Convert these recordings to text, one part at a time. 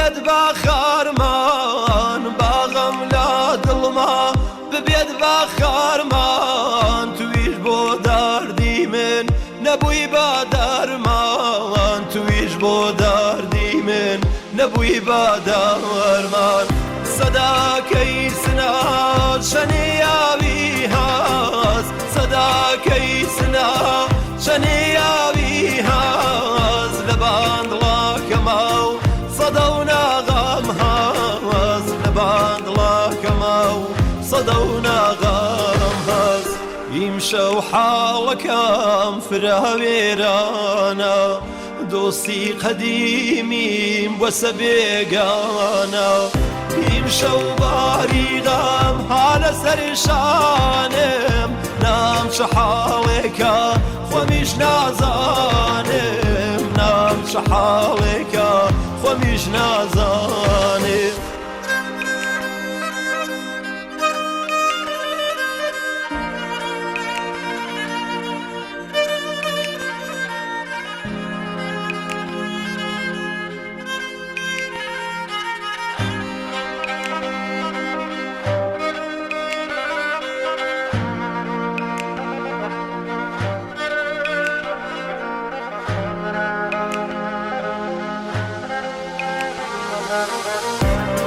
ببێت با خارمان باغم لا دڵما ببێت با خارمان تویش بۆ داردی من نەبووی با دەرمان تویش بۆ داردی من نەبووی با دەرمان سەداکەی سنات شەنیاوی هەست سەداکەی سنات شەنیاوی هەست لە باندڵاکەما و سەدە و ناغام هەست لە باندڵاکەما و سەدە و ناغام هەست ئیمشەو حاڵەکەم فراوێرانە دۆستی قەدیمیم وەسە بێگانە ئیمشەو باریغەم ها لەسەر شانم نام چه حاڵێکە خۆمیش نازانم نام چه حاڵێکە خۆمیش نازانم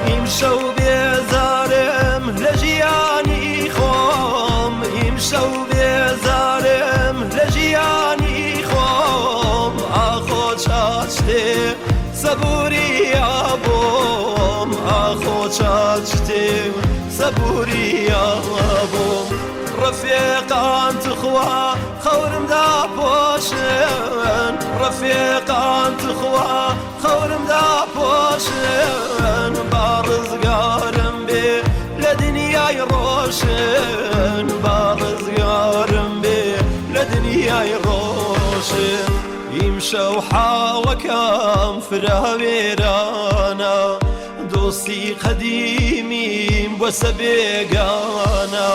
ئیمشەو بێزارم لە ژیانی خۆم ئیمشەو بێزارم لە ژیانی خۆم ئاخۆ چاچ شتێ سەبووریا بۆم ئاخۆ چاچ شتێ سەبووریا بۆم ڕەفێقان تخوا خەورمدا پۆشن ڕەفێقان تخوا خەورمدا پۆشن با ڕزگارم بێ لە دنیای ڕۆشن با ڕزگارم بێ لە دنیای ڕۆشن ئیمشەو حاڵەکەم فراوێرانە دۆستی قەدیمیم وەسە بێگانە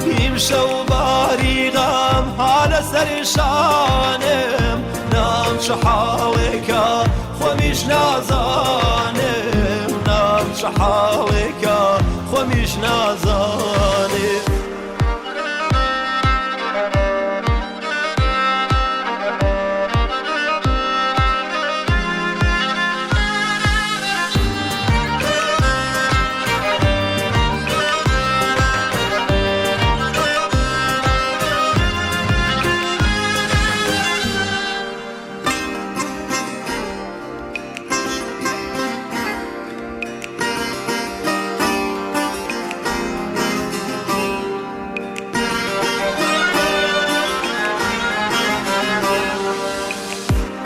ئیمشەو باریغەم ها لەسەر شانم نام چه حاڵێکە خۆمیش نازانم نام چه حاڵێکە خۆمیش نازانم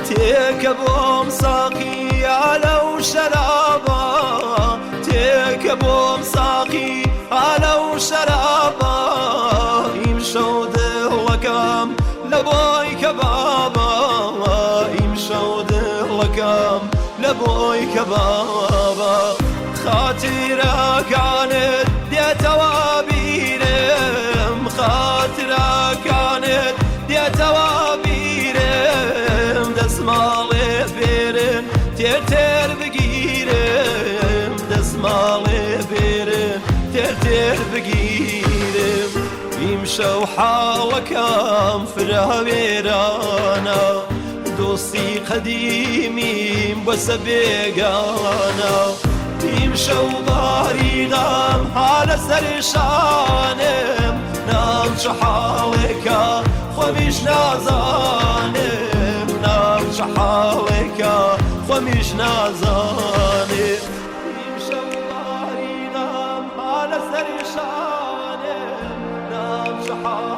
تێکە بۆم ساقییا لەو شەرابە تێکە بۆم ساقییا لەو شەرابە ئیمشەو دڵەکەم لە بۆی کەبابە ئیمشەو دڵەکەم لە بۆی کەبابە خاتیرەکانت دێتەوە بیرم خاتیرەکانت دێتەوە بیرم دەسماڵێ بێرن تێر تێر بگیرم دەسماڵێ بێرن تێر تێر بگیرم ئیمشەو حاڵەکەم فراوێرانە دۆستی قەدیمیم وەسە بێگانە ئیمشەو باریغەم ها لەسەر شانم نام چه حاڵێکە خۆمیش نازانم نام چه حاڵێکە خۆمیش نازانم ئیمشەو باریغەم ها لەسەر شانم نام چه حاڵێکە